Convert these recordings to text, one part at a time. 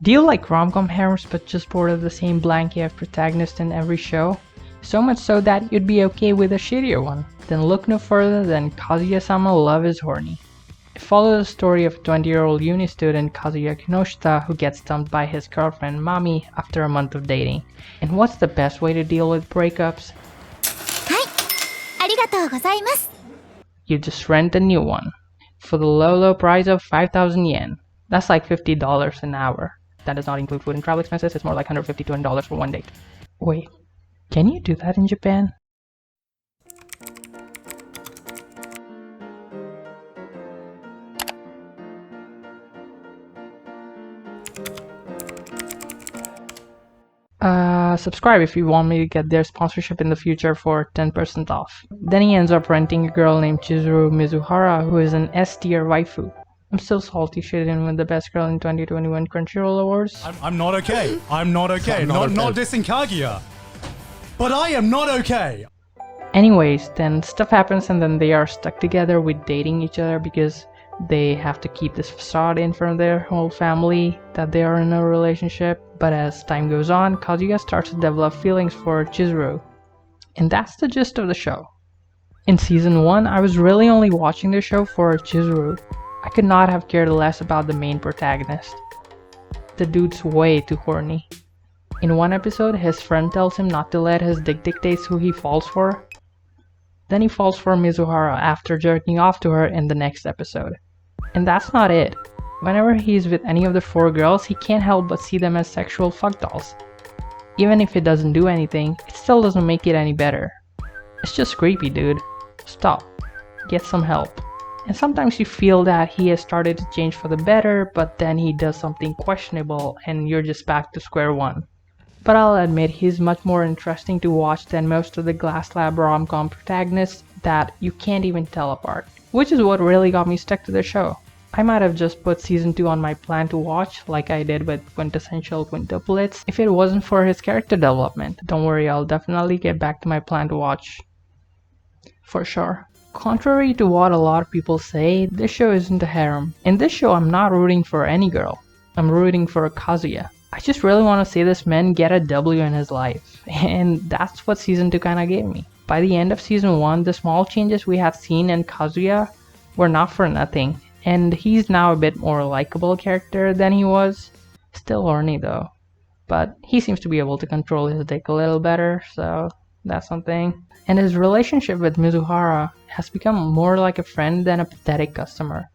Do you like rom-com harems but just bored of the same blank AF protagonist in every show? So much so that you'd be okay with a shittier one? Then look no further than Kazuya-sama Love is Horny. It follows the story of a 20-year-old uni student Kazuya Kinoshita who gets dumped by his girlfriend Mami after a month of dating. And what's the best way to deal with breakups? You just rent a new one. For the low price of 5,000 yen. That's like $50 an hour. That does not include food and travel expenses, it's more like $150 to $200 for one date. Wait, can you do that in Japan? Subscribe if you want me to get their sponsorship in the future for 10% off. Then he ends up renting a girl named Chizuru Mizuhara, who is an S-tier waifu. I'm still salty she didn't win the Best Girl in 2021 Crunchyroll Awards. I'm not okay. I'm not okay. Not dissing Kaguya. But I am not okay. Anyways, then stuff happens and then they are stuck together with dating each other because they have to keep this facade in front of their whole family that they are in a relationship. But as time goes on, Kazuya starts to develop feelings for Chizuru. And that's the gist of the show. In season 1, I was really only watching the show for Chizuru. I could not have cared less about the main protagonist. The dude's way too horny. In one episode, his friend tells him not to let his dick dictate who he falls for. Then he falls for Mizuhara after jerking off to her in the next episode. And that's not it. Whenever he's with any of the 4 girls, he can't help but see them as sexual fuck dolls. Even if it doesn't do anything, it still doesn't make it any better. It's just creepy, dude. Stop. Get some help. And sometimes you feel that he has started to change for the better, but then he does something questionable and you're just back to square one. But I'll admit he's much more interesting to watch than most of the Glass Lab rom-com protagonists that you can't even tell apart. Which is what really got me stuck to the show. I might have just put season 2 on my plan to watch like I did with Quintessential Quintuplets if it wasn't for his character development. Don't worry, I'll definitely get back to my plan to watch. For sure. Contrary to what a lot of people say, this show isn't a harem. In this show, I'm not rooting for any girl. I'm rooting for Kazuya. I just really want to see this man get a W in his life. And that's what season 2 kinda gave me. By the end of season 1, the small changes we had seen in Kazuya were not for nothing. And he's now a bit more likable character than he was. Still horny though. But he seems to be able to control his dick a little better, so that's something. And his relationship with Mizuhara has become more like a friend than a pathetic customer.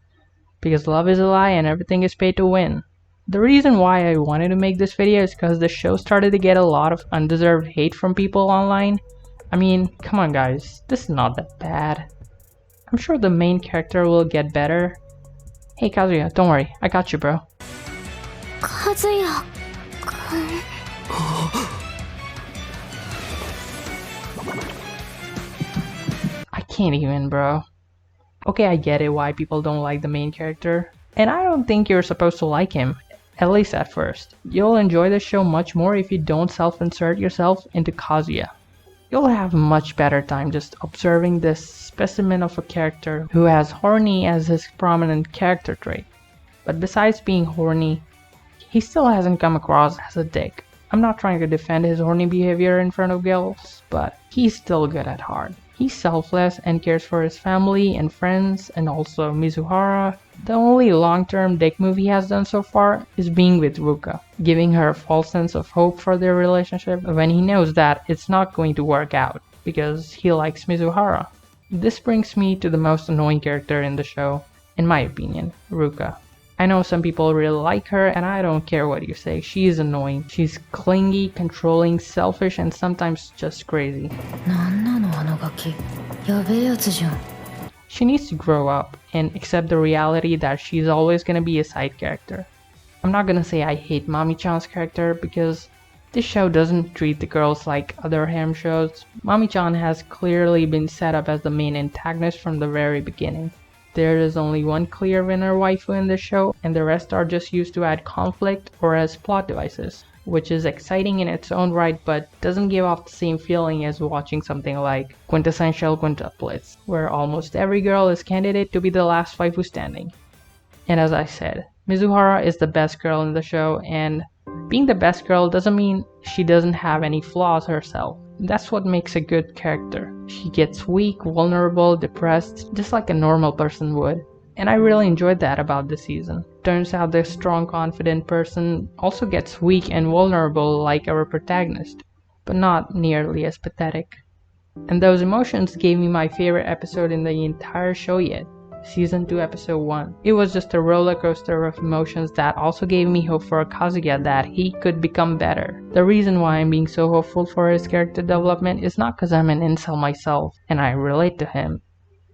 Because love is a lie and everything is paid to win. The reason why I wanted to make this video is because the show started to get a lot of undeserved hate from people online. I mean, come on guys, this is not that bad. I'm sure the main character will get better. Hey Kazuya, don't worry, I got you, bro. Kazuya-kun. I can't even, bro. Okay, I get it why people don't like the main character. And I don't think you're supposed to like him, at least at first. You'll enjoy the show much more if you don't self-insert yourself into Kazuya. You'll have much better time just observing this specimen of a character who has horny as his prominent character trait. But besides being horny, he still hasn't come across as a dick. I'm not trying to defend his horny behavior in front of girls, but he's still good at heart. He's selfless and cares for his family and friends and also Mizuhara. The only long-term dick move he has done so far is being with Ruka, giving her a false sense of hope for their relationship when he knows that it's not going to work out because he likes Mizuhara. This brings me to the most annoying character in the show, in my opinion, Ruka. I know some people really like her and I don't care what you say, she is annoying. She's clingy, controlling, selfish and sometimes just crazy. She needs to grow up and accept the reality that she's always gonna be a side character. I'm not gonna say I hate Mami-chan's character because this show doesn't treat the girls like other harem shows. Mami-chan has clearly been set up as the main antagonist from the very beginning. There is only one clear winner waifu in this show and the rest are just used to add conflict or as plot devices, which is exciting in its own right but doesn't give off the same feeling as watching something like Quintessential Quintuplets, where almost every girl is candidate to be the last waifu standing. And as I said, Mizuhara is the best girl in the show, and being the best girl doesn't mean she doesn't have any flaws herself. That's what makes a good character. She gets weak, vulnerable, depressed, just like a normal person would. And I really enjoyed that about this season. Turns out the strong, confident person also gets weak and vulnerable like our protagonist, but not nearly as pathetic. And those emotions gave me my favorite episode in the entire show yet. Season 2 episode 1. It was just a roller coaster of emotions that also gave me hope for Kazuya that he could become better. The reason why I'm being so hopeful for his character development is not because I'm an incel myself and I relate to him.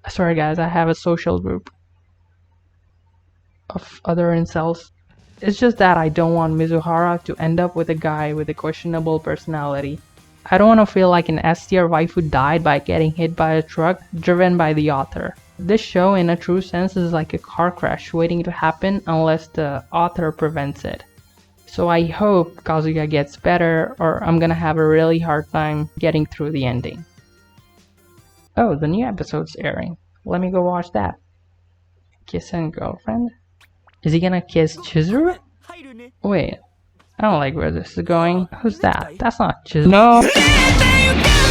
Sorry guys, I have a social group of other incels. It's just that I don't want Mizuhara to end up with a guy with a questionable personality. I don't want to feel like an S-tier waifu died by getting hit by a truck driven by the author. This show in a true sense is like a car crash waiting to happen unless the author prevents it. So I hope Kazuya gets better or I'm gonna have a really hard time getting through the ending. Oh, the new episode's airing. Let me go watch that. Kiss and girlfriend? Is he gonna kiss Chizuru? Wait, I don't like where this is going. Who's that? That's not Chizuru. No!